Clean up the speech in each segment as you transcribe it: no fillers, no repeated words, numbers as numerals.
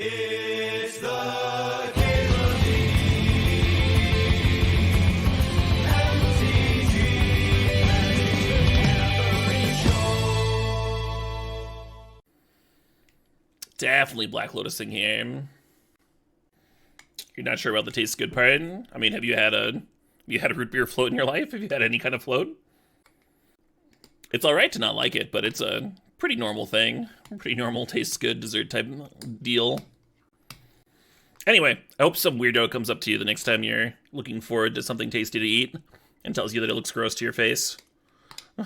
It's the Caleb MTG Show. Definitely Black Lotusing here. You're not sure about the taste good part? I mean, have you had a root beer float in your life? Have you had any kind of float? It's alright to not like it, but it's a pretty normal thing. Pretty normal, tastes good, dessert type deal. Anyway, I hope some weirdo comes up to you the next time you're looking forward to something tasty to eat and tells you that it looks gross to your face. I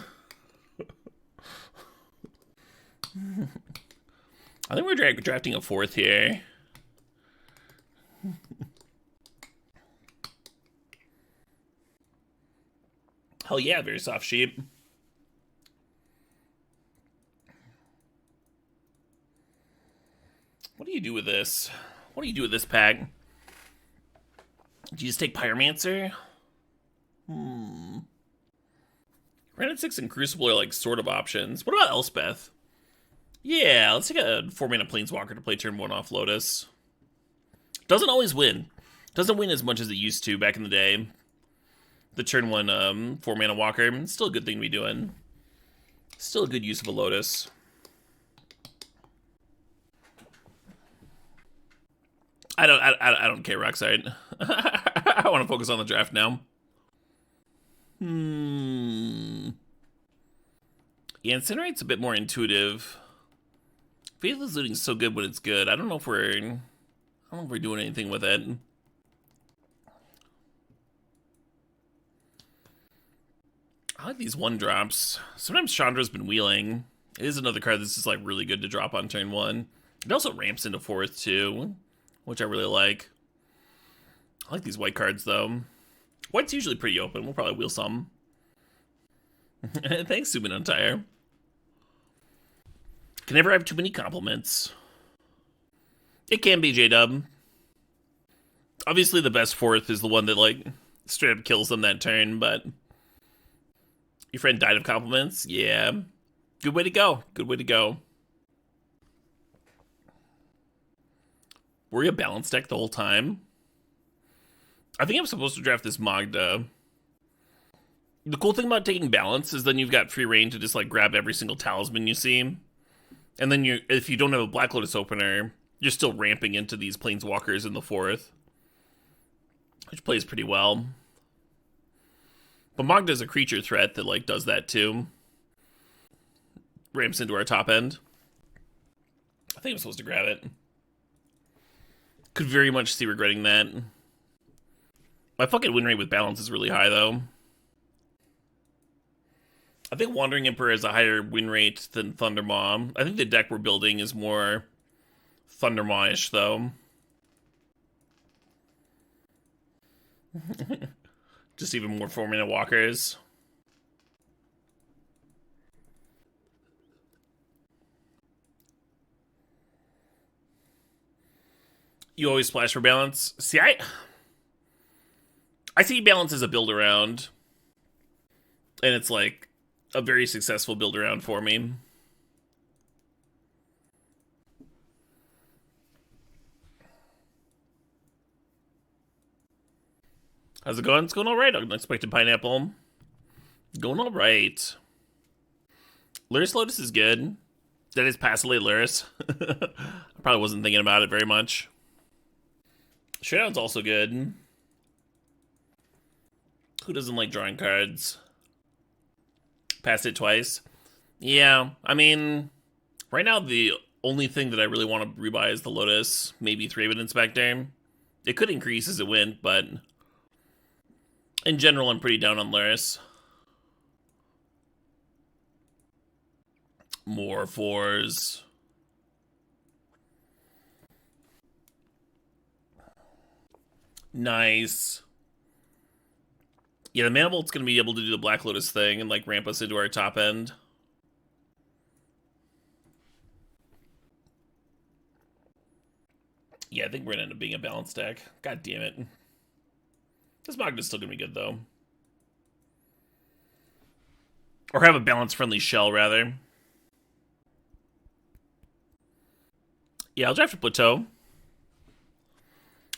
think we're drafting a fourth here. Hell yeah, very soft sheep. What do you do with this? What do you do with this pack? Do you just take Pyromancer? Granite 6 and Crucible are like sort of options. What about Elspeth? Yeah, let's take a 4-mana Planeswalker to play turn 1 off Lotus. Doesn't always win. Doesn't win as much as it used to back in the day. The turn 1 4-mana Walker. Still a good thing to be doing. Still a good use of a Lotus. I don't care, Rockside. I want to focus on the draft now. Yeah, Incinerate's a bit more intuitive. Faithless Looting's so good when it's good. I don't know if we're doing anything with it. I like these 1-drops. Sometimes Chandra's been wheeling. It is another card that's just like really good to drop on turn 1. It also ramps into 4th too, which I really like. I like these white cards though. White's usually pretty open. We'll probably wheel some. Thanks, Subin Untire. Can never have too many compliments. It can be, J-Dub. Obviously the best 4th is the one that like straight up kills them that turn, but your friend died of compliments? Yeah. Good way to go. Good way to go. Were you a balanced deck the whole time? I think I'm supposed to draft this Magda. The cool thing about taking balance is then you've got free reign to just like grab every single talisman you see. And then if you don't have a Black Lotus opener, you're still ramping into these Planeswalkers in the 4th. Which plays pretty well. But Magda's a creature threat that like does that too. Ramps into our top end. I think I'm supposed to grab it. Could very much see regretting that. My fucking win rate with balance is really high, though. I think Wandering Emperor has a higher win rate than Thundermaw. I think the deck we're building is more Thundermaw-ish, though. Just even more 4-mana walkers. You always splash for balance. See, I see balance as a build around, and it's like a very successful build around for me. How's it going? It's going all right. Unexpected pineapple. Going all right. Luris Lotus is good. That is Passively Luris. I probably wasn't thinking about it very much. Showdown's also good. Who doesn't like drawing cards? Passed it twice. Yeah, I mean, right now the only thing that I really want to rebuy is the Lotus. Maybe Thraben Inspector. It could increase as it went, but in general, I'm pretty down on Luris. More 4s. Nice. Yeah, the Mana Bolt's going to be able to do the Black Lotus thing and, like, ramp us into our top end. Yeah, I think we're going to end up being a balanced deck. God damn it. This Magda's still going to be good, though. Or have a balance-friendly shell, rather. Yeah, I'll draft a Plateau.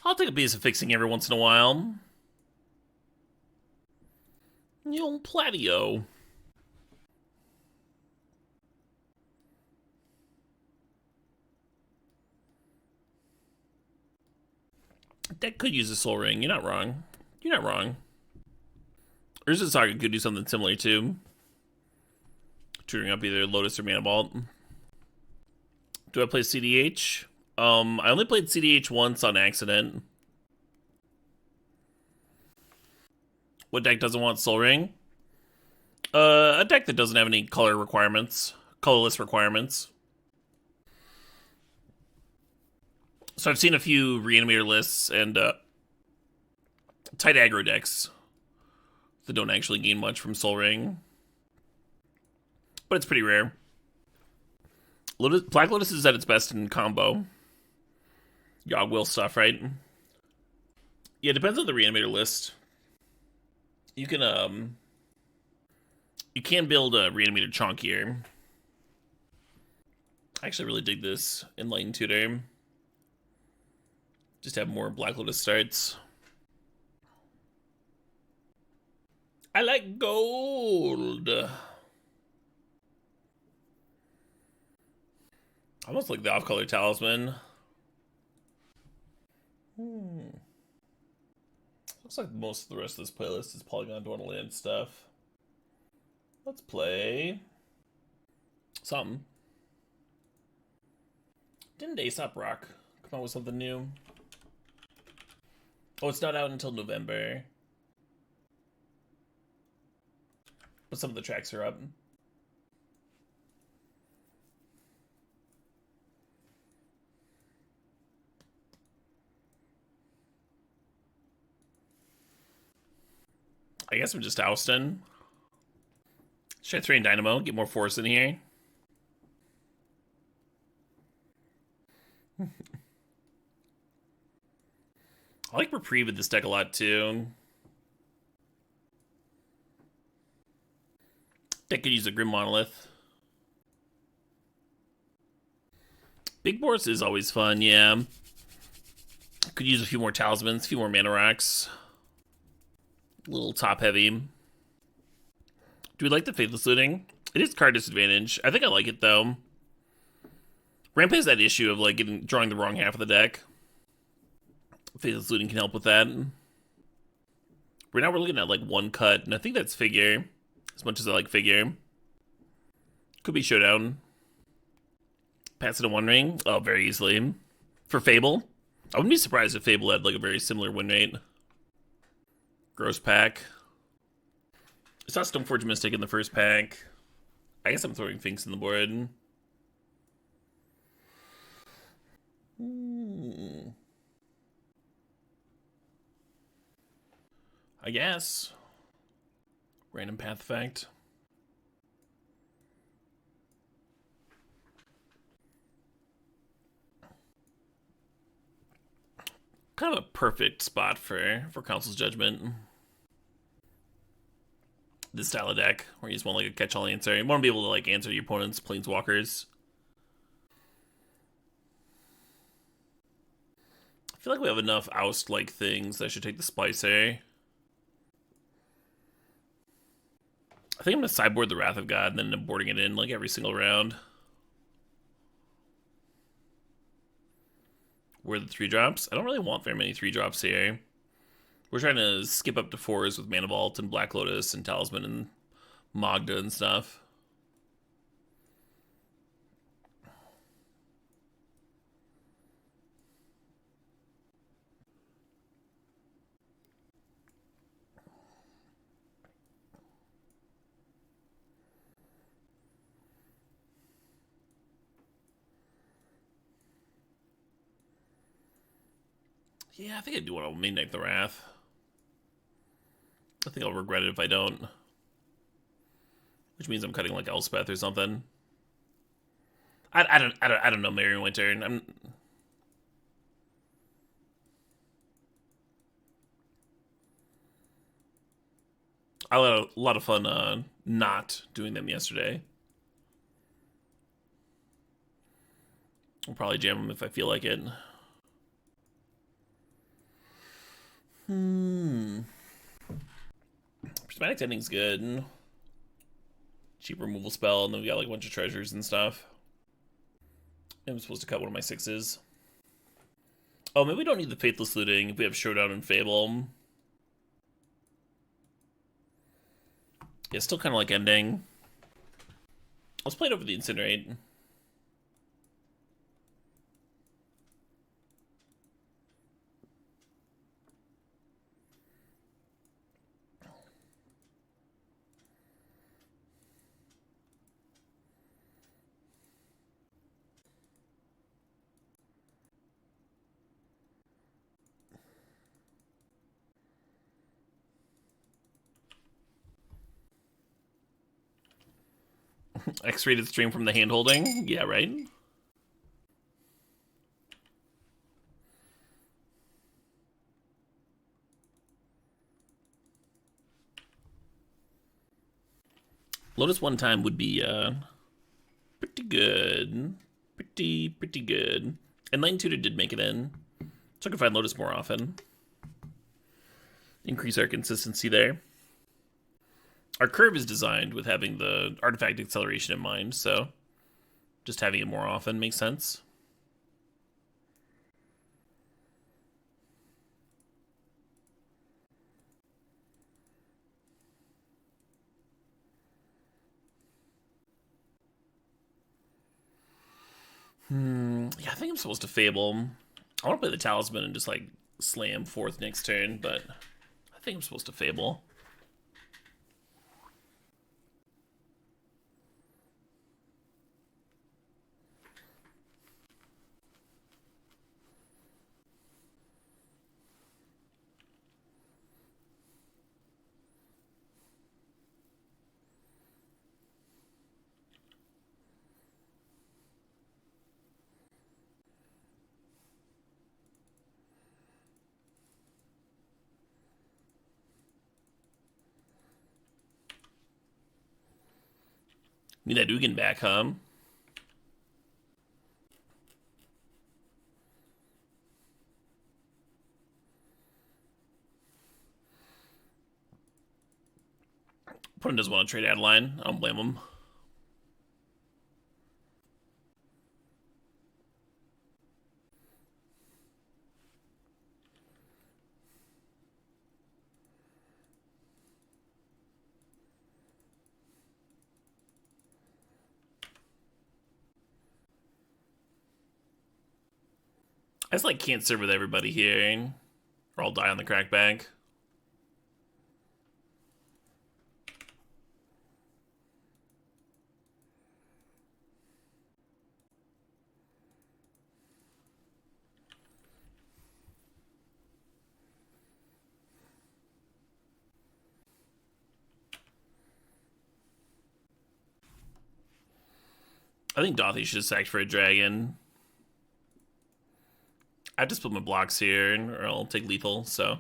I'll take a piece of fixing every once in a while. The old Platio. Deck could use a Soul Ring. You're not wrong. You're not wrong. Urza Saga could do something similar too. Tutoring up either Lotus or Mana Vault. Do I play CDH? I only played CDH once on accident. What deck doesn't want Soul Ring? A deck that doesn't have any colorless requirements. So I've seen a few Reanimator lists and tight aggro decks that don't actually gain much from Soul Ring. But it's pretty rare. Black Lotus is at its best in combo. Yogg will stuff, right? Yeah, it depends on the Reanimator list. You can build a Reanimator chunk here. I actually really dig this Enlightened Tutor. Just have more Black Lotus starts. I like gold. I almost like the off-color talisman. Looks like most of the rest of this playlist is Polygon Dwellland stuff. Let's play something. Didn't Aesop Rock come out with something new? Oh, it's not out until November. But some of the tracks are up. I guess I'm just ousting. Should I train Dynamo? Get more force in here? I like Reprieve with this deck a lot, too. Deck could use a Grim Monolith. Big Boros is always fun, yeah. Could use a few more Talismans, a few more Mana Rocks. A little top-heavy. Do we like the Faithless Looting? It is card disadvantage. I think I like it, though. Ramp has that issue of, like, drawing the wrong half of the deck. Faithless Looting can help with that. Right now we're looking at, like, one cut, and I think that's Figure. As much as I like Figure. Could be Showdown. Pass it a One Ring? Oh, very easily. For Fable? I wouldn't be surprised if Fable had, like, a very similar win rate. Gross pack. I saw Stoneforge Mystic in the first pack. I guess I'm throwing Finks in the board. I guess. Random Path Effect. Kind of a perfect spot for Council's Judgment. This style of deck, where you just want like a catch-all answer. You want to be able to like answer your opponent's planeswalkers. I feel like we have enough oust-like things that I should take the Splicer. I think I'm gonna sideboard the Wrath of God and then end up boarding it in like every single round. Where are the 3-drops? I don't really want very many 3-drops here. We're trying to skip up to 4s with Mana Vault and Black Lotus and Talisman and Magda and stuff. Yeah, I think I do want to Midnight the Wrath. I think I'll regret it if I don't. Which means I'm cutting like Elspeth or something. I don't know, Merry Winter. I had a lot of fun not doing them yesterday. I'll probably jam them if I feel like it. Prismatic Ending's good. Cheap removal spell, and then we got like a bunch of treasures and stuff. I'm supposed to cut one of my 6s. Oh, maybe we don't need the Faithless Looting if we have Showdown and Fable. Yeah, still kind of like ending. Let's play it over the Incinerate. X-rated stream from the hand-holding? Yeah, right? Lotus one time would be pretty good. Pretty good. And Lane Tutor did make it in. So I can find Lotus more often. Increase our consistency there. Our curve is designed with having the artifact acceleration in mind, so just having it more often makes sense. Yeah, I think I'm supposed to Fable. I want to play the Talisman and just, like, slam 4th next turn, but I think I'm supposed to Fable. Need that Ugin back, huh? Opponent doesn't want to trade Adeline. I don't blame him. I just like can't serve with everybody here, or I'll die on the crackback. I think Dothy should have sacked for a dragon. I have to split my blocks here, or I'll take lethal, so.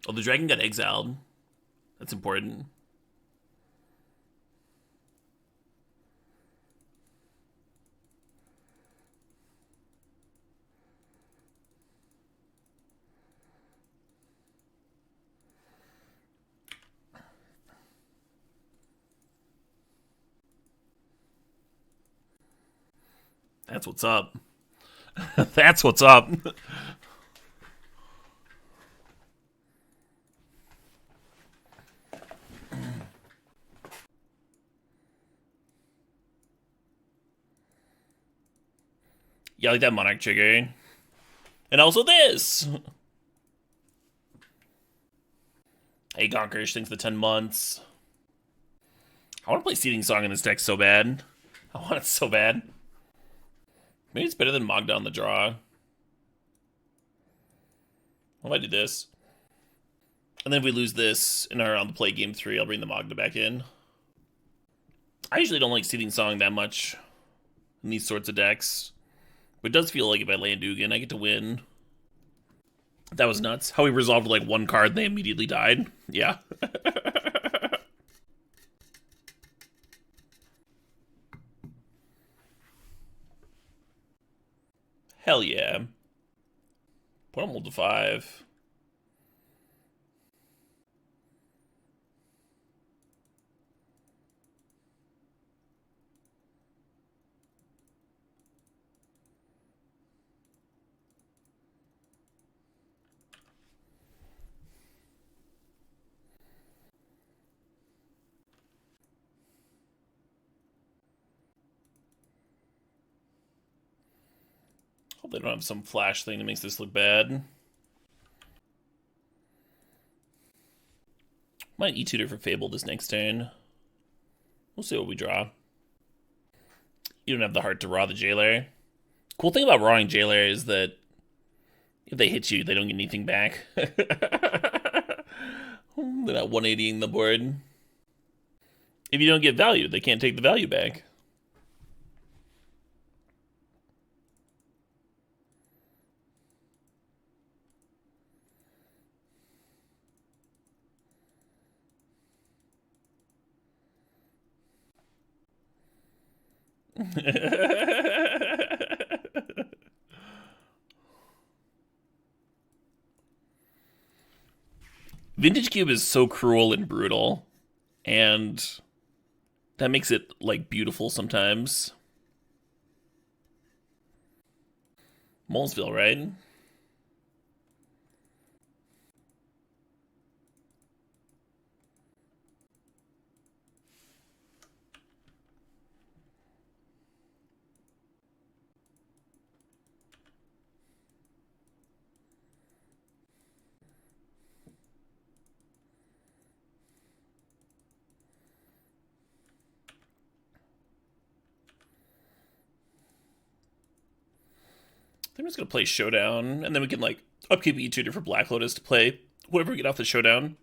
Oh, the dragon got exiled. That's important. That's what's up. That's what's up. Yeah, I like that Monarch trigger. And also this! Hey, Gonkers, thanks for the 10 months. I want to play Seething Song in this deck so bad. I want it so bad. Maybe it's better than Magda on the draw. What if I do this? And then if we lose this and are on the play game 3, I'll bring the Magda back in. I usually don't like Seething Song that much in these sorts of decks. But it does feel like if I land Ugin, I get to win. That was nuts. How he resolved like one card and they immediately died. Yeah. Hell yeah. Put him to 5. Hope they don't have some flash thing that makes this look bad. Might E-tutor for Fable this next turn. We'll see what we draw. You don't have the heart to raw the Jailer. Cool thing about rawing Jailer is that if they hit you, they don't get anything back. They're not 180ing the board. If you don't get value, they can't take the value back. Vintage Cube is so cruel and brutal, and that makes it, like, beautiful sometimes. Molesville, right? I'm just gonna play Showdown, and then we can, like, upkeep E-tutor for Black Lotus to play whatever we get off the Showdown.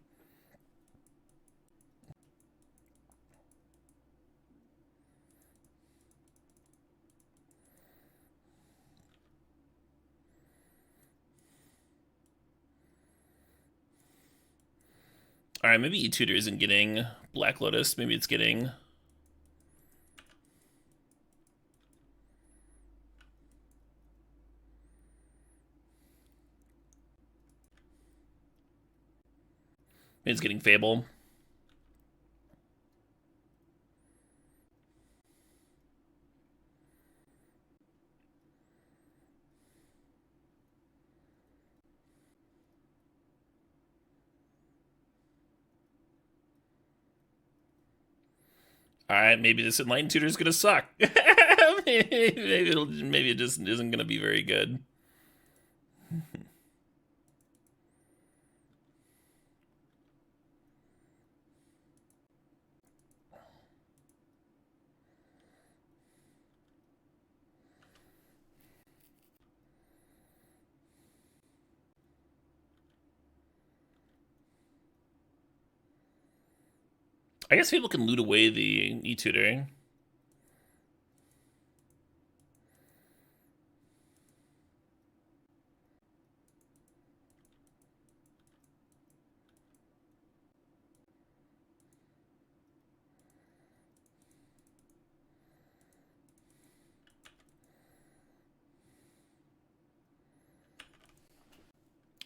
Alright, maybe E-tutor isn't getting Black Lotus. Maybe it's getting... Maybe it's getting Fable. Alright, maybe this Enlightened Tutor is gonna suck. maybe it just isn't gonna be very good. I guess people can loot away the E-tutor.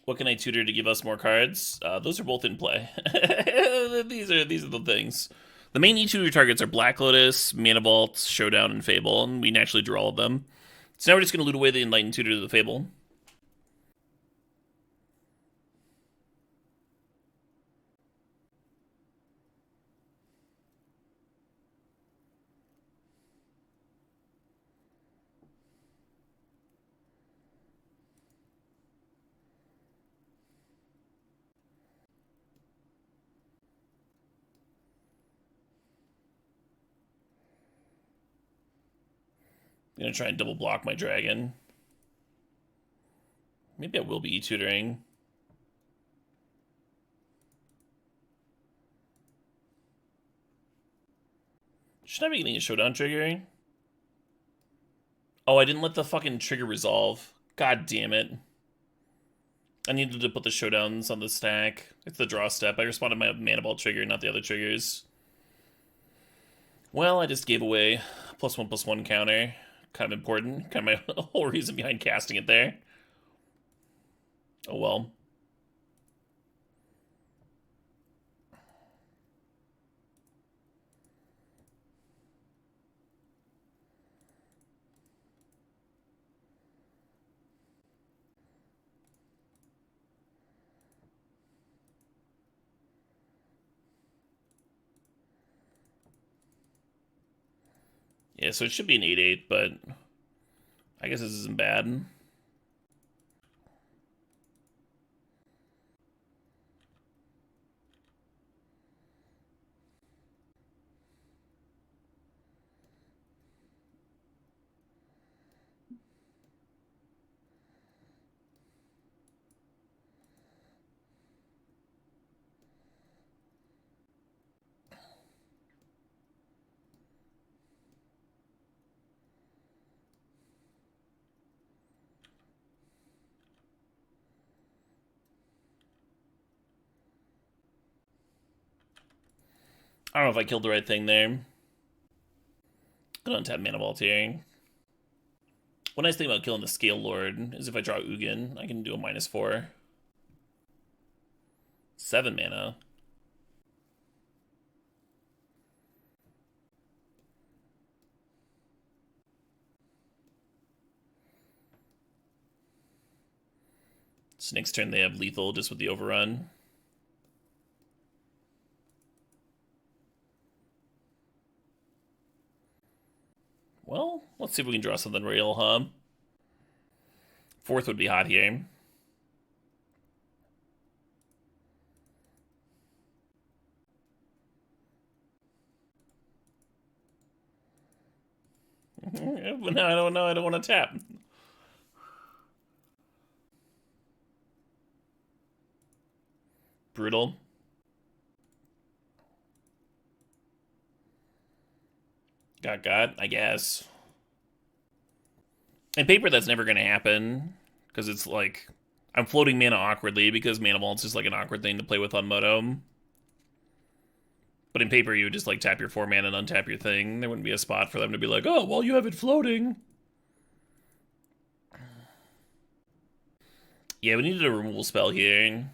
What can I tutor to give us more cards? Those are both in play. these are the things. The main E-tutor targets are Black Lotus, Mana Vault, Showdown, and Fable, and we naturally draw all of them. So now we're just going to loot away the Enlightened Tutor to the Fable. I'm going to try and double block my dragon. Maybe I will be E-tutoring. Should I be getting a Showdown trigger? Oh, I didn't let the fucking trigger resolve. God damn it. I needed to put the Showdowns on the stack. It's the draw step. I responded my Mana Ball trigger, not the other triggers. Well, I just gave away +1/+1 counter. kind of important. Kind of my whole reason behind casting it there. Oh well. Yeah, so it should be an 8/8, but I guess this isn't bad. I don't know if I killed the right thing there. Gonna untap Mana Vault here. One nice thing about killing the Scale Lord is if I draw Ugin, I can do a -4. 7 mana. So next turn they have lethal just with the overrun. Well, let's see if we can draw something real, huh? 4th would be hot here. But now I don't know. I don't want to tap. Brutal. Got, I guess. In paper, that's never going to happen, because it's like, I'm floating mana awkwardly, because Mana Vault's just like an awkward thing to play with on Moto. But in paper, you would just like tap your 4 mana and untap your thing. There wouldn't be a spot for them to be like, oh, well, you have it floating. Yeah, we needed a removal spell here.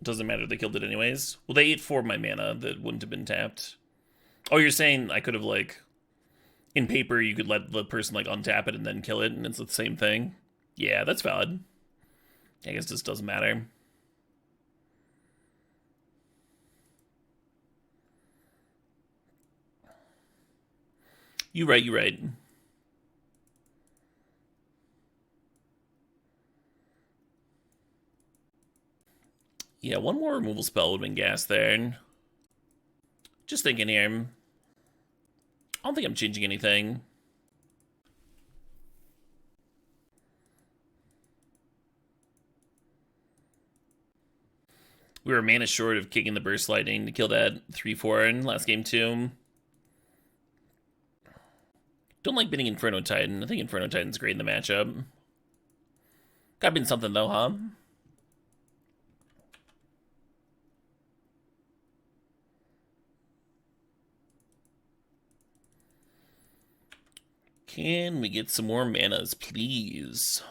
Doesn't matter, they killed it anyways. Well, they ate 4 of my mana that wouldn't have been tapped. Oh, you're saying I could have, like, in paper, you could let the person, like, untap it and then kill it, and it's the same thing? Yeah, that's valid. I guess this doesn't matter. You right, you right. Yeah, one more removal spell would have been gas there. Just thinking here. I don't think I'm changing anything. We were mana short of kicking the Burst Lightning to kill that 3/4 in last game too. Don't like bidding Inferno Titan. I think Inferno Titan's great in the matchup. Gotta be something though, huh? Can we get some more manas, please?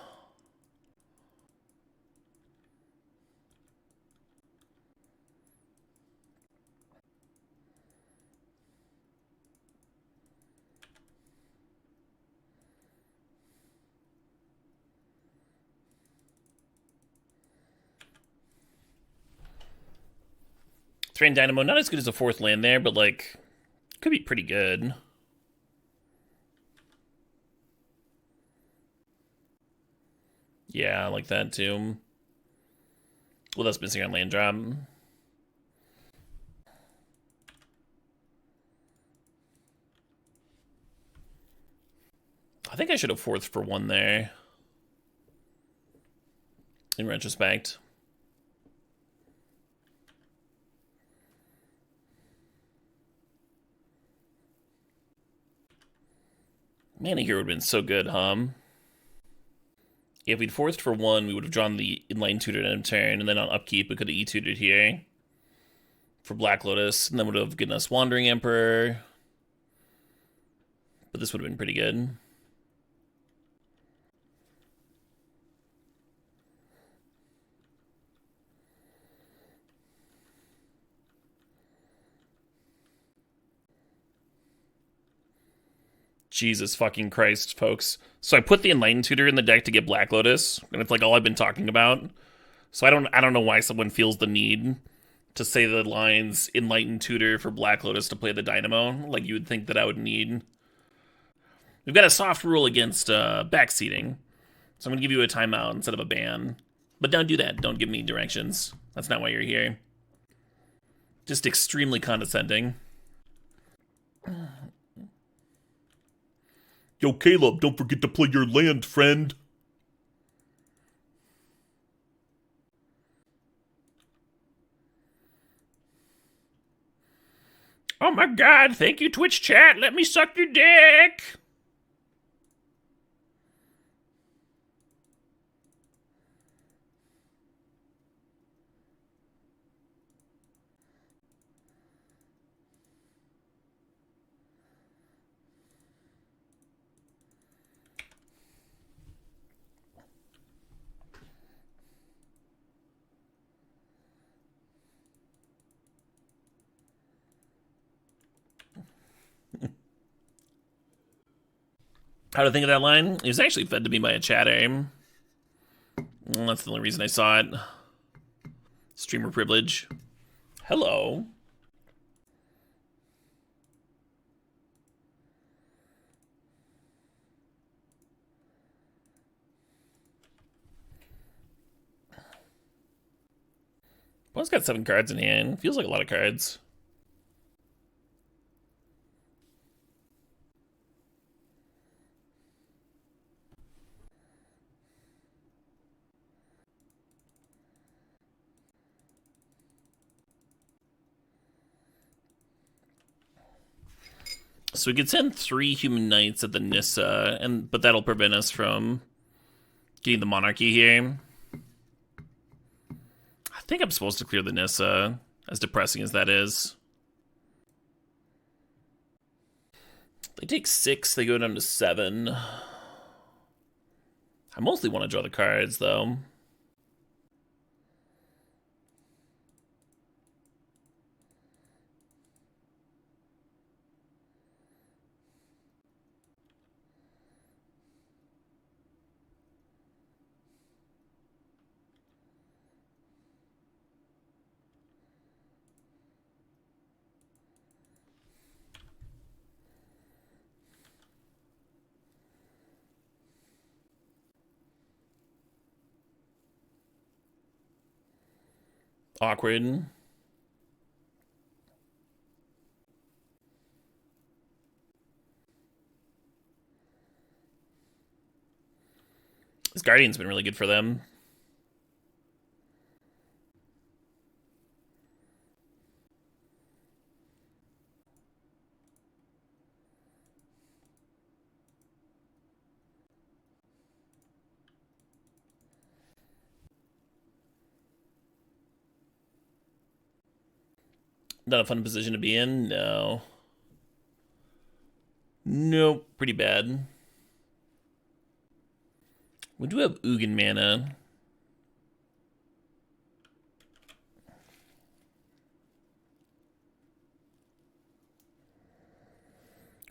Thrain Dynamo, not as good as a 4th land there, but like, could be pretty good. Yeah, I like that too. Well, that's missing on land drop. I think I should have 4th for 1 there. In retrospect. Mana here would have been so good, huh? If we'd forced for one, we would have drawn the inline tutor end of turn, and then on upkeep, we could have E-tutored here for Black Lotus, and then would have given us Wandering Emperor. But this would have been pretty good. Jesus fucking Christ, folks. So I put the Enlightened Tutor in the deck to get Black Lotus, and it's like all I've been talking about. So I don't know why someone feels the need to say the lines Enlightened Tutor for Black Lotus to play the Dynamo. Like you would think that I would need. We've got a soft rule against backseating. So I'm gonna give you a timeout instead of a ban. But don't do that. Don't give me directions. That's not why you're here. Just extremely condescending. Yo, Caleb, don't forget to play your land, friend. Oh my god, thank you, Twitch chat. Let me suck your dick. How to think of that line? It was actually fed to me by a chatter. Well, that's the only reason I saw it. Streamer privilege. Hello. Well, it's got 7 cards in hand. Feels like a lot of cards. So we could send 3 Human Knights at the Nissa, but that'll prevent us from getting the Monarchy here. I think I'm supposed to clear the Nissa, as depressing as that is. They take 6, they go down to 7. I mostly want to draw the cards, though. Awkward. This Guardian's been really good for them. Not a fun position to be in, no. Nope, pretty bad. We do have Ugin mana.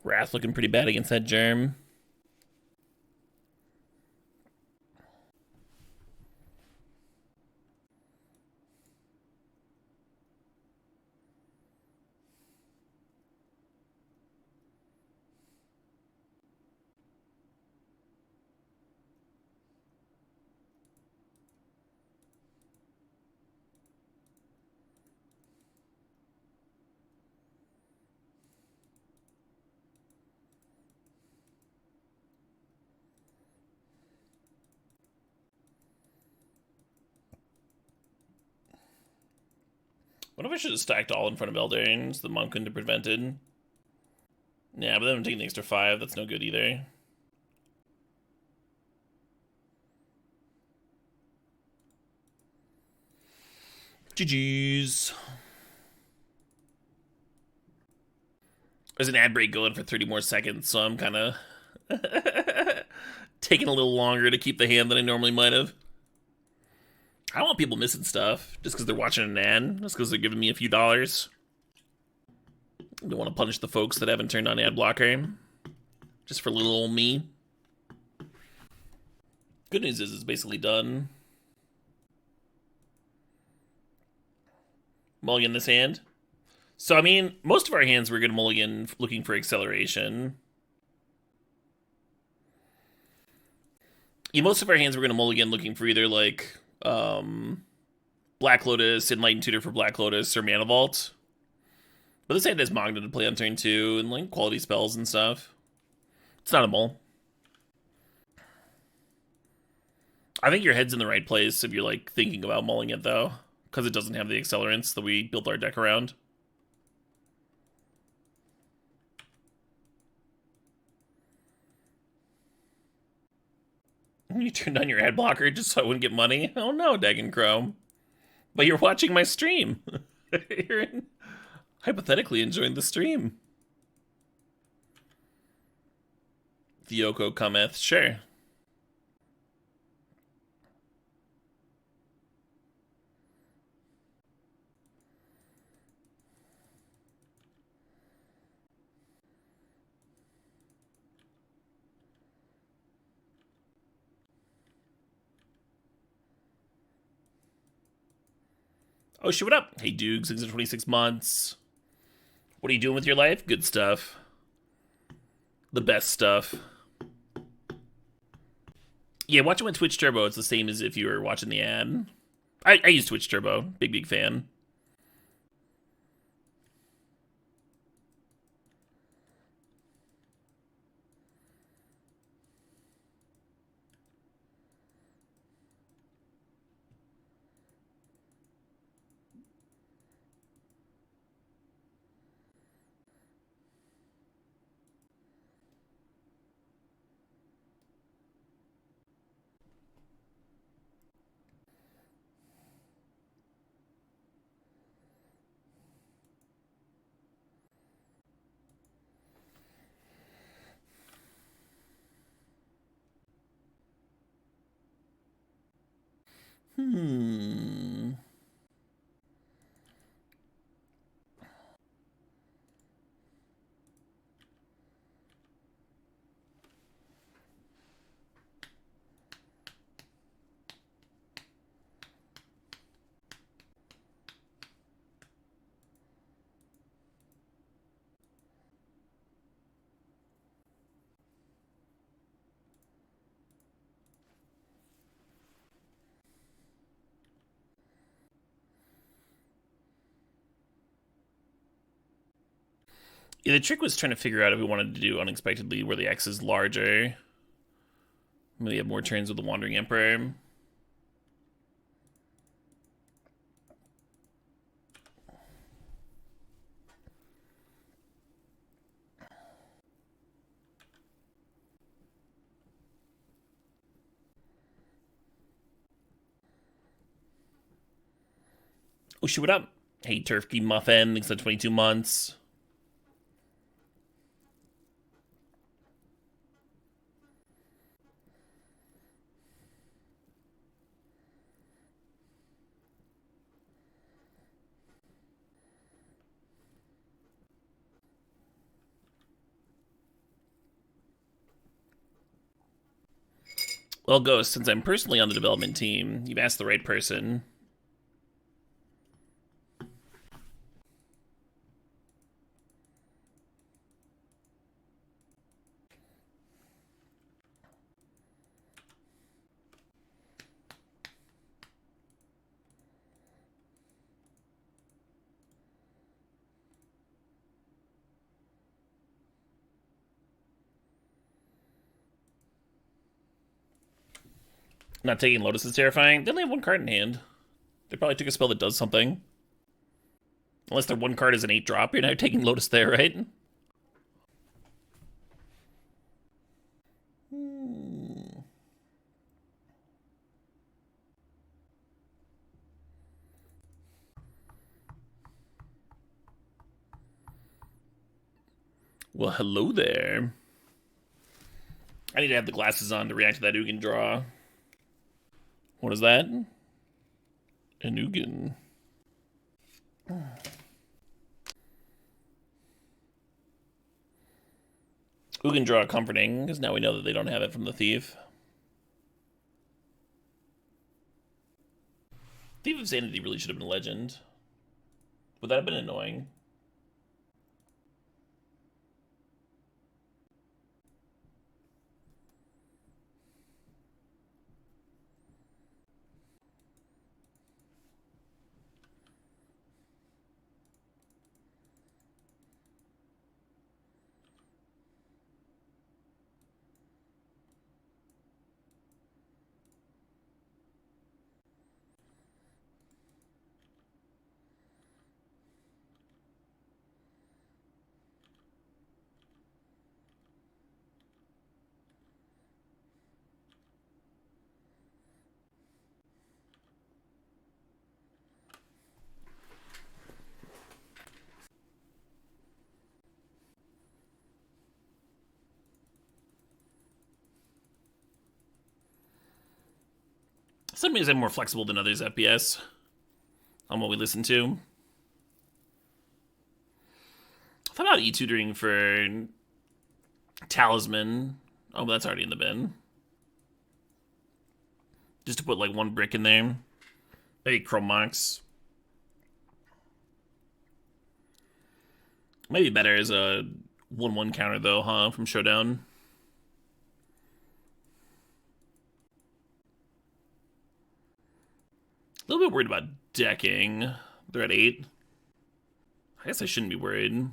Wrath looking pretty bad against that Germ. What if I should have stacked all in front of Eldanes? The monk couldn't have prevented. Yeah, but then I'm taking the extra 5. That's no good either. GG's. There's an ad break going for 30 more seconds, so I'm kind of taking a little longer to keep the hand than I normally might have. I don't want people missing stuff just because they're watching an ad, just because they're giving me a few dollars. I don't want to punish the folks that haven't turned on ad blocker. Just for little old me. Good news is it's basically done. Mulligan this hand. So, I mean, most of our hands we're going to mulligan looking for acceleration. Yeah, most of our hands we're going to mulligan looking for either, like, Black Lotus, Enlightened Tutor for Black Lotus, or Mana Vault. But this hand has Magna to play on turn 2, and, like, quality spells and stuff. It's not a mull. I think your head's in the right place if you're, like, thinking about mulling it, though. Because it doesn't have the accelerants that we built our deck around. You turned on your ad blocker just so I wouldn't get money? Oh no, Dagon Chrome. But you're watching my stream. You're hypothetically enjoying the stream. Theoko cometh. Sure. Oh, shit, what up? Hey, Duke, 626 months. What are you doing with your life? Good stuff. The best stuff. Yeah, watching with Twitch Turbo, it's the same as if you were watching the ad. I use Twitch Turbo. Big fan. Yeah, the trick was trying to figure out if we wanted to do unexpectedly where the X is larger. Maybe have more turns with the Wandering Emperor. Oh, shit, what up? Hey, Turfkey Muffin, thanks for 22 months. Well, Ghost, since I'm personally on the development team, you've asked the right person. Not taking Lotus is terrifying. They only have one card in hand. They probably took a spell that does something. Unless their one card is an 8-drop, you're not taking Lotus there, right? Well, hello there. I need to have the glasses on to react to that Ugin draw. What is that? An Ugin. Ugin draw comforting, because now we know that they don't have it from the Thief. Thief of Sanity really should have been a legend. Would that have been annoying? Some music more flexible than others FPS on what we listen to. I thought about e-tutoring for Talisman. Oh, but that's already in the bin. Just to put like one brick in there. Maybe Chromox. Maybe better as a 1-1 counter though, huh? From Showdown. A little bit worried about decking. They're at 8. I guess I shouldn't be worried.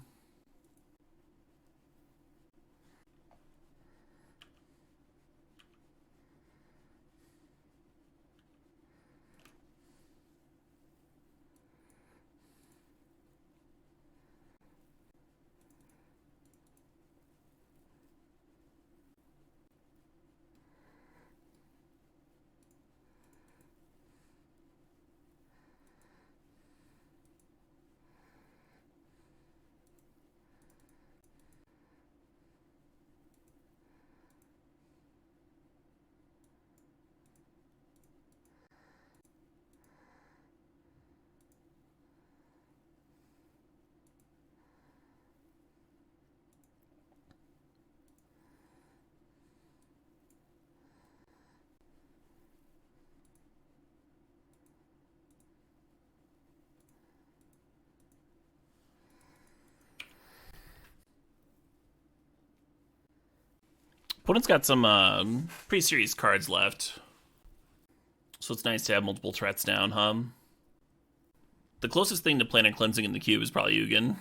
Opponent's got some pretty serious cards left. So it's nice to have multiple threats down, huh? The closest thing to planar cleansing in the cube is probably Ugin.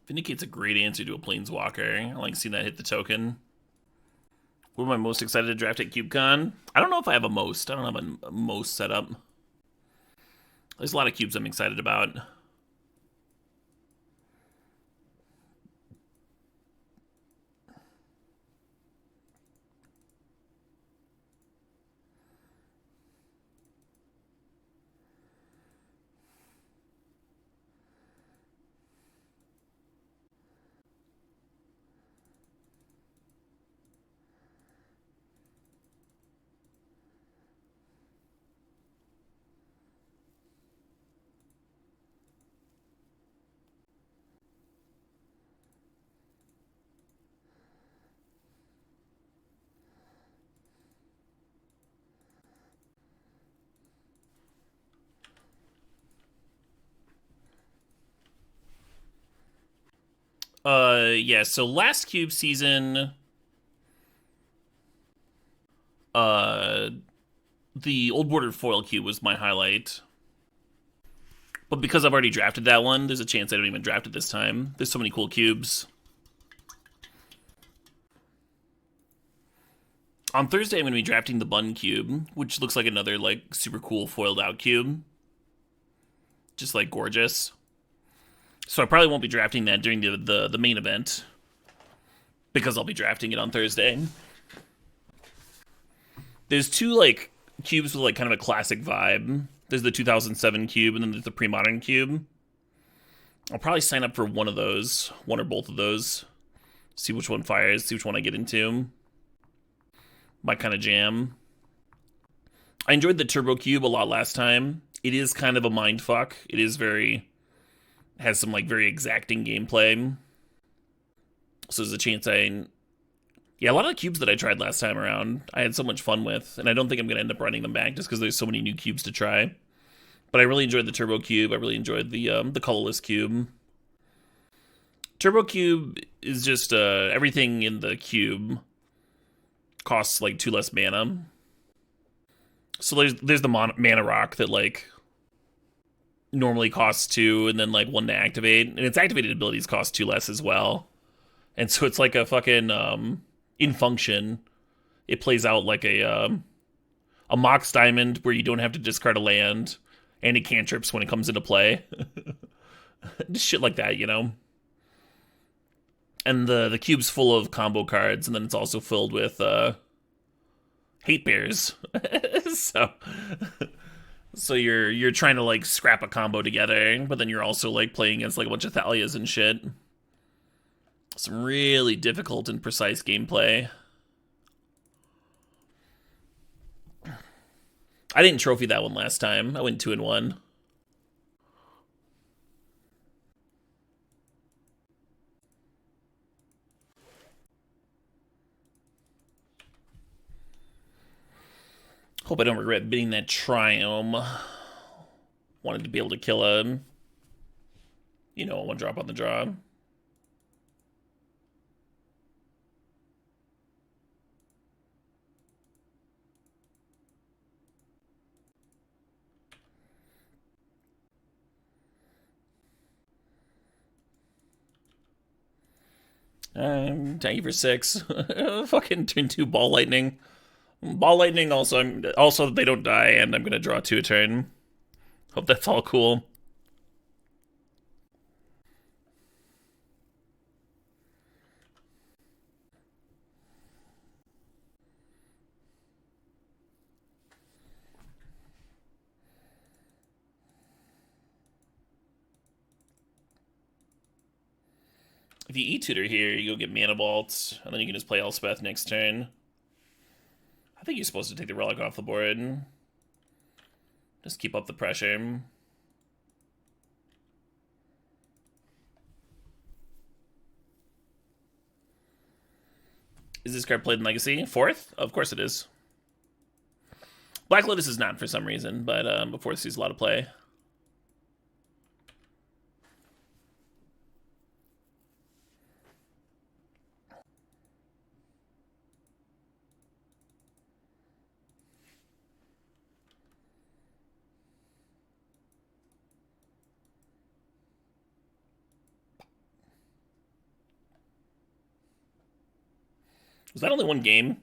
Vindicate's a great answer to a Planeswalker. I like seeing that hit the token. What am I most excited to draft at CubeCon? I don't know if I have a most. I don't have a most set up. There's a lot of cubes I'm excited about. Yeah, so last cube season, the old border foil cube was my highlight. But because I've already drafted that one, there's a chance I don't even draft it this time. There's so many cool cubes. On Thursday, I'm going to be drafting the Bun cube, which looks like another, like, super cool foiled out cube. Just, like, gorgeous. So I probably won't be drafting that during the main event, because I'll be drafting it on Thursday. There's two, like, cubes with, like, kind of a classic vibe. There's the 2007 cube, and then there's the pre-modern cube. I'll probably sign up for one of those, one or both of those. See which one fires, see which one I get into. My kind of jam. I enjoyed the Turbo Cube a lot last time. It is kind of a mindfuck. It is has some like very exacting gameplay. So there's a chance yeah, a lot of the cubes that I tried last time around, I had so much fun with, and I don't think I'm going to end up running them back just because there's so many new cubes to try. But I really enjoyed the Turbo Cube. I really enjoyed the colorless cube. Turbo Cube is just everything in the cube costs like 2 less mana. So there's the mana rock that like normally costs 2 and then like 1 to activate, and its activated abilities cost 2 less as well. And so it's like a fucking in function, it plays out like a Mox Diamond where you don't have to discard a land, and it cantrips when it comes into play. Just shit like that, you know? And the cube's full of combo cards, and then it's also filled with hate bears. So you're trying to like scrap a combo together, but then you're also like playing against like a bunch of Thalias and shit. Some really difficult and precise gameplay. I didn't trophy that one last time. I went 2-1. Hope I don't regret bidding that Triome. Wanted to be able to kill him. You know, 1 drop on the draw. Thank you for 6. Fucking turn 2 Ball Lightning. Ball Lightning also they don't die, and I'm gonna draw 2 a turn. Hope that's all cool. If you E-tutor here, you go get Mana Vault, and then you can just play Elspeth next turn. I think you're supposed to take the Relic off the board. Just keep up the pressure. Is this card played in Legacy? 4th? Of course it is. Black Lotus is not for some reason, but 4th sees a lot of play. Was that only 1 game?